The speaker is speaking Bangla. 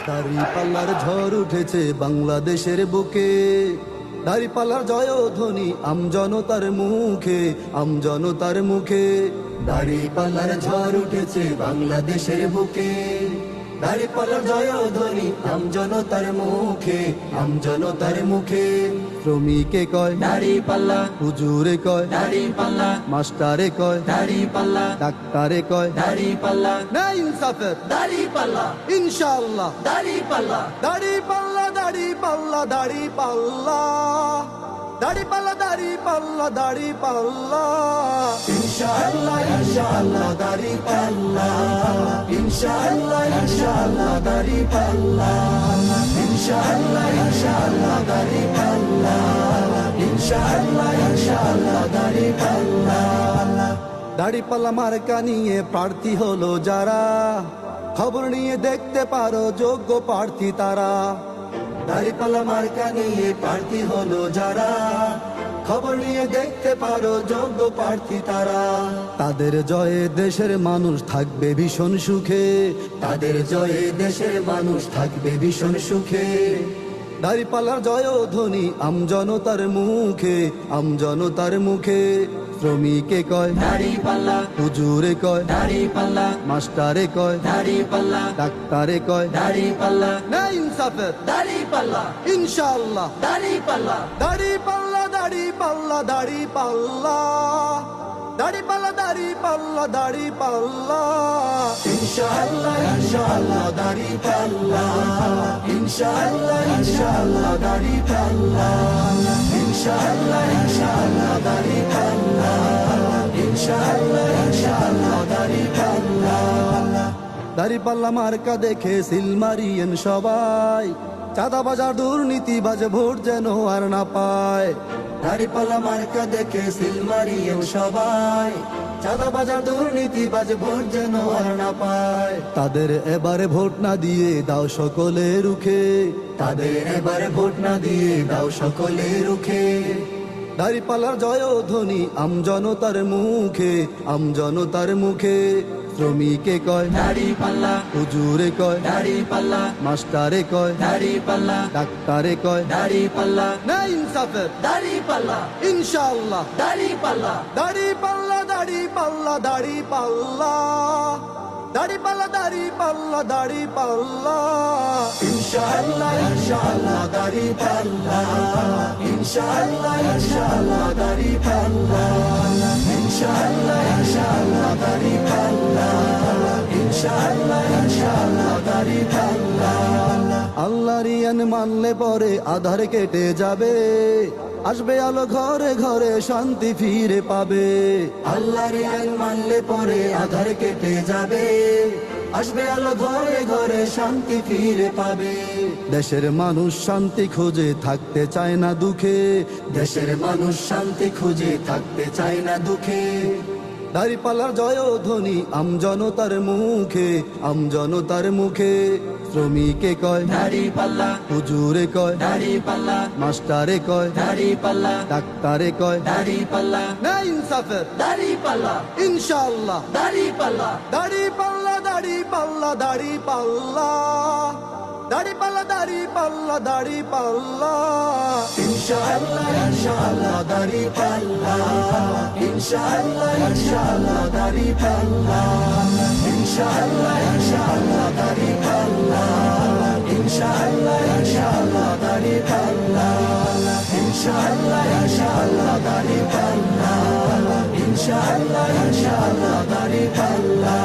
দাড়িপাল্লার ঝড় উঠেছে বাংলাদেশের বুকে, দাড়িপাল্লার জয়ধ্বনি আমজনতার মুখে, আমজনতার মুখে। দাড়িপাল্লার ঝড় উঠেছে বাংলাদেশের বুকে, দাড়িপাল্লার জয়ধ্বনি আমজনতার মুখে, আমজনতার মুখে। শ্রমিকে কয় দাড়িপাল্লা, হুজুরে কয় দাড়িপাল্লা, মাস্টারে কয় দাড়িপাল্লা, ডাক্তারে কয় দাড়িপাল্লা, না ইনসাফের দাড়িপাল্লা, ইনশাআল্লাহ। দাড়িপাল্লা, দাড়িপাল্লা দাড়িপাল্লা দাড়িপাল্লা, দাড়িপাল্লা দাড়িপাল্লা দাড়িপাল্লা, ইনশাআল্লাহ ইনশাআল্লাহ দাড়িপাল্লা, ইনশাআল্লাহ ইনশাআল্লাহ দাড়িপাল্লা, ইনশাআল্লাহ ইনশাআল্লাহ দাড়িপাল্লা, ইনশাআল্লাহ ইনশাআল্লাহ দাড়িপাল্লা। দাড়িপাল্লা মার্কা নিয়ে প্রার্থী হলো যারা, খবর নিয়ে দেখতে পারো যোগ্য প্রার্থী তারা। দাড়িপাল্লা মার্কা নিয়ে প্রার্থী হলো যারা, খবর নিয়ে দেখতে পারো যোগ্য প্রার্থী তারা। তাদের জয়ে দেশের মানুষ থাকবে ভীষণ সুখে, তাদের জয়ে দেশের মানুষ থাকবে ভীষণ সুখে। দাড়িপাল্লার জয়ধ্বনি আমজনতার মুখে, আমজনতার মুখে। শ্রমিকে কয় দাড়িপাল্লা, হুজুরে কয় দাড়িপাল্লা, মাস্টারে কয় দাড়িপাল্লা, ডাক্তারে কয় দাড়িপাল্লা, না ইনসাফের দাড়িপাল্লা, ইনশাআল্লাহ। দাড়িপাল্লা, দাড়িপাল্লা দাড়িপাল্লা দাড়িপাল্লা, দাড়িপাল্লা দাড়িপাল্লা দাড়িপাল্লা, ইনশাআল্লাহ ইনশাআল্লাহ দাড়িপাল্লা, ইনশাআল্লাহ ইনশাআল্লাহ দাড়িপাল্লা, ইনশাআল্লাহ ইনশাআল্লাহ দাড়িপাল্লা, ইনশাআল্লাহ ইনশাআল্লাহ দাড়িপাল্লা। দাড়িপাল্লা মার্কা দেখে সিল মারিয়েন সবাই, চাঁদাবাজার দুর্নীতিবাজ ভোট যেন আর না পায়। দাড়িপাল্লা মার্কা দেখে সিল মারিয়েন সবাই, চাঁদাবাজার দুর্নীতিবাজ ভোট যেন আর না পায়। তাদের এবারে ভোট না দিয়ে দাও সকলে রুখে, তাদের এবারে ভোট না দিয়ে দাও সকলে রুখে। দাড়িপাল্লার জয়ধ্বনি আমজনতার মুখে, আমজনতার মুখে। শ্রমিকে কয় দাড়িপাল্লা, হুজুরে কয় দাড়িপাল্লা, মাস্টারে কয় দাড়িপাল্লা, ডাক্তারে কয় দাড়িপাল্লা, না ইনসাফের দাড়িপাল্লা, ইনশাআল্লাহ। দাড়িপাল্লা, দাড়িপাল্লা দাড়িপাল্লা দাড়িপাল্লা, দাড়িপাল্লা দাড়িপাল্লা দাড়িপাল্লা, ইনশাআল্লাহ ইনশাআল্লাহ দাড়িপাল্লা, ইনশাআল্লাহ ইনশাআল্লাহ দাড়িপাল্লা, ইনশাআল্লাহ ইনশাআল্লাহ দাড়িপাল্লা, ইনশাআল্লাহ ইনশাআল্লাহ দাড়িপাল্লা। আল্লাহর ইয়ান মানলে পরে আধার কেটে যাবে, আসবে আলো ঘরে ঘরে শান্তি ফিরে পাবে। আল্লাহর ইয়ান মানলে পরে আধার কেটে যাবে, আসবে আলো ঘরে ঘরে শান্তি ফিরে পাবে। দেশের মানুষ শান্তি খুঁজে থাকতে চায় না দুঃখে, দেশের মানুষ শান্তি খুঁজে থাকতে চায় না দুঃখে। দাড়িপাল্লার জয়ধ্বনি আমজনতার মুখে, আমজনতার মুখে। শ্রমিকে কয় দাড়িপাল্লা, হুজুরে কয় দাড়িপাল্লা, মাস্টারে কয় দাড়িপাল্লা, ডাক্তারে কয় দাড়িপাল্লা, না ইনসাফের দাড়িপাল্লা, ইনশাআল্লাহ। দাড়িপাল্লা, দাড়িপাল্লা দাড়িপাল্লা দাড়িপাল্লা, দাড়িপাল্লা দাড়িপাল্লা দাড়িপাল্লা, ইনশাআল্লাহ ইনশাআল্লাহ দাড়িপাল্লা, ইনশাআল্লাহ ইনশাআল্লাহ দাড়িপাল্লা, ইনশাআল্লাহ ইনশাআল্লাহ দাড়িপাল্লা, ইনশাআল্লাহ ইনশাআল্লাহ দাড়িপাল্লা, ইনশাআল্লাহ ইনশাআল্লাহ দাড়িপাল্লা, ইনশাআল্লাহ ইনশাআল্লাহ দাড়িপাল্লা।